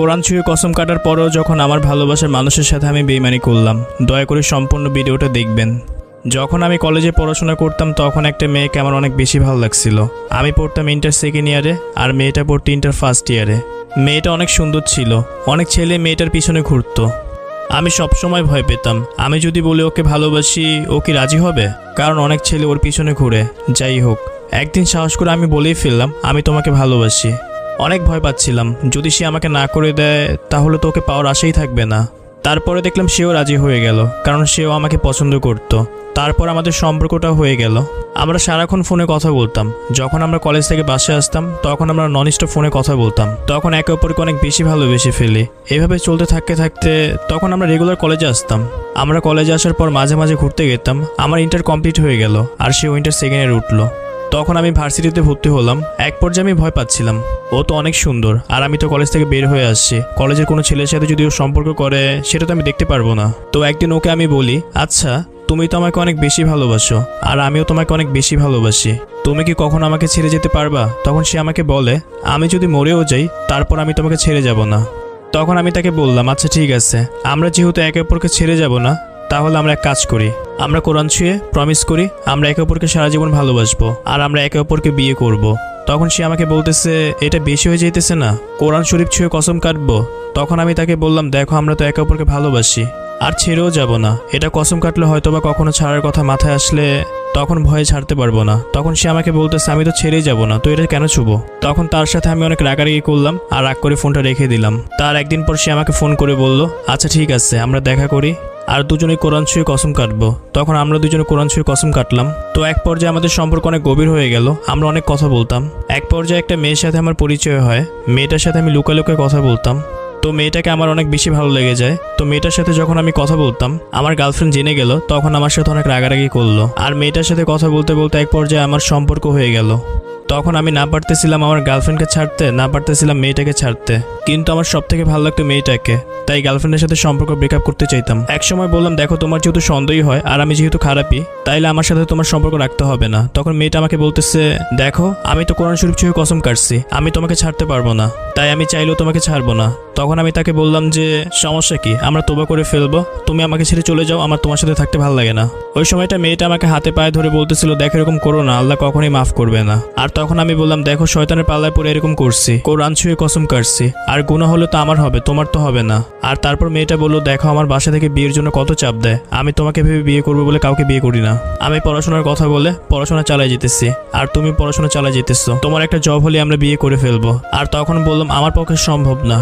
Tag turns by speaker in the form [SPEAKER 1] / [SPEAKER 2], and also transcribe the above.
[SPEAKER 1] কোরআন ছুঁয়ে কসম কাটার পরেও যখন আমার ভালোবাসার মানুষের সাথে আমি বেইমানি করলাম, দয়া করে সম্পূর্ণ ভিডিওটা দেখবেন। যখন আমি কলেজে পড়াশোনা করতাম তখন একটা মেয়েকে আমার অনেক বেশি ভালো লাগছিল। আমি পড়তাম ইন্টার সেকেন্ড ইয়ারে আর মেয়েটা পড়তো ইন্টার ফার্স্ট ইয়ারে। মেয়েটা অনেক সুন্দর ছিল, অনেক ছেলে মেয়েটার পিছনে ঘুরতো। আমি সবসময় ভয় পেতাম আমি যদি বলি ওকে ভালোবাসি ও কি রাজি হবে, কারণ অনেক ছেলে ওর পিছনে ঘুরে। যাই হোক, একদিন সাহস করে আমি বলেই ফেললাম আমি তোমাকে ভালোবাসি। অনেক ভয় পাচ্ছিলাম যদি সে আমাকে না করে দেয় তাহলে তো ওকে পাওয়ার আশাই থাকবে না। তারপরে দেখলাম সেও রাজি হয়ে গেল, কারণ সেও আমাকে পছন্দ করতো। তারপর আমাদের সম্পর্কটা হয়ে গেল। আমরা সারাক্ষণ ফোনে কথা বলতাম। যখন আমরা কলেজ থেকে বাসে আসতাম তখন আমরা নন স্টপ ফোনে কথা বলতাম। তখন একে অপরকে অনেক বেশি ভালোবেসে ফেলি। এভাবে চলতে থাকতে থাকতে তখন আমরা রেগুলার কলেজে আসতাম। আমরা কলেজে আসার পর মাঝে মাঝে ঘুরতে যেতাম। আমার ইন্টার কমপ্লিট হয়ে গেল আর সেও ইন্টার সেকেন্ড ইয়ারে উঠলো। তখন আমি ভার্সিটিতে ভর্তি হলাম। এক পর্যায়ে আমি ভয় পাচ্ছিলাম, ও তো অনেক সুন্দর আর আমি তো কলেজ থেকে বের হয়ে আসছি, কলেজের কোনো ছেলের সাথে যদি ও সম্পর্ক করে সেটা তো আমি দেখতে পারবো না। তো একদিন ওকে আমি বলি, আচ্ছা তুমি তো আমাকে অনেক বেশি ভালোবাসো আর আমিও তোমাকে অনেক বেশি ভালোবাসি, তুমি কি কখনো আমাকে ছেড়ে যেতে পারবা? তখন সে আমাকে বলে, আমি যদি মরেও যাই তারপর আমি তোমাকে ছেড়ে যাব না। তখন আমি তাকে বললাম, আচ্ছা ঠিক আছে, আমরা যেহেতু একে অপরকে ছেড়ে যাব না তাহলে আমরা এক কাজ করি, আমরা কোরআন ছুঁয়ে প্রমিস করি আমরা একে অপরকে সারা জীবন ভালোবাসবো আর আমরা একে অপরকে বিয়ে করব। তখন সে আমাকে বলতেছে, এটা বেশি হয়ে যাইতেছে না, কোরআন শরীফ ছুঁয়ে কসম কাটবো? তখন আমি তাকে বললাম, দেখো আমরা তো একে অপরকে ভালোবাসি আর ছেড়েও যাব না, এটা কসম কাটলে হয়তো বা কখনো ছাড়ার কথা মাথায় আসলে তখন ভয়ে ছাড়তে পারবো না। তখন সে আমাকে বলতেছে, আমি তো ছেড়েই যাব না, তো এটা কেন ছুবো? তখন তার সাথে আমি অনেক রাগারাগি করলাম আর রাগ করে ফোনটা রেখে দিলাম। তার একদিন পর সে আমাকে ফোন করে বলল, আচ্ছা ঠিক আছে আমরা দেখা করি আর দুজনেই কোরআন ছুঁয়ে কসম কাটবো। তখন আমরা দুজনে কোরআন ছুঁয়ে কসম কাটলাম। তো এক পর্যায়ে আমাদের সম্পর্ক অনেক গভীর হয়ে গেল, আমরা অনেক কথা বলতাম। এক পর্যায়ে একটা মেয়ের সাথে আমার পরিচয় হয়, মেয়েটার সাথে আমি লুকায় লুকায় কথা বলতাম। তো মেয়েটাকে আমার অনেক বেশি ভালো লেগে যায়। তো মেয়েটার সাথে যখন আমি কথা বলতাম আমার গার্লফ্রেন্ড জেনে গেল, তখন আমার সাথে অনেক রাগারাগি করলো আর মেয়েটার সাথে কথা বলতে বলতে এক পর্যায়ে আমার সম্পর্ক হয়ে গেল। তখন আমি না পারতেছিলাম আমার গার্লফ্রেন্ডকে ছাড়তে, না পারতেছিলাম মেয়েটাকে ছাড়তে, কিন্তু আমার সব থেকে ভালো লাগতো মেয়েটাকে, তাই গার্লফ্রেন্ডের সাথে সম্পর্ক ব্রেকআপ করতে চাইতাম। এক সময় বললাম, দেখো তোমার যেহেতু সন্দেহই হয় আর আমি যেহেতু খারাপই, তাইলে আমার সাথে তোমার সম্পর্ক রাখতে হবে না। তখন মেয়েটা আমাকে বলতেছে, দেখো আমি তো কোরআন শরীফ ছুঁয়ে কসম কাটছি, আমি তোমাকে ছাড়তে পারবো না, তাই আমি চাইলেও তোমাকে ছাড়বো না। তখন আমি তাকে বললাম যে সমস্যা কি, আমরা তোবা করে ফেলবো, তুমি আমাকে ছেড়ে চলে যাও, আমার তোমার সাথে থাকতে ভালো লাগে না। ওই সময়টা মেয়েটা আমাকে হাতে পায়ে ধরে বলতেছিল, দেখো এরকম করো না, আল্লাহ কখনোই মাফ করবে না। আর তখন আমি বললাম, দেখো শয়তানের পাল্লায় পরে এরকম করছি, কোরআন ছুঁয়ে কসম কাটছি, আর গুনাহ হলো তো আমার হবে, তোমার তো হবে না। আর তারপর মেয়েটা বললো, দেখো আমার বাসা থেকে বিয়ের জন্য কত চাপ দেয়, আমি তোমাকে ভেবে বিয়ে করবো বলে কাউকে বিয়ে করি না। আমি পড়াশোনার কথা বলে পড়াশোনা চালাই যেতেছি আর তুমি পড়াশোনা চালাই যেতেছো, তোমার একটা জব হলে আমরা বিয়ে করে ফেলবো। আর তখন বললাম আমার পক্ষে সম্ভব না,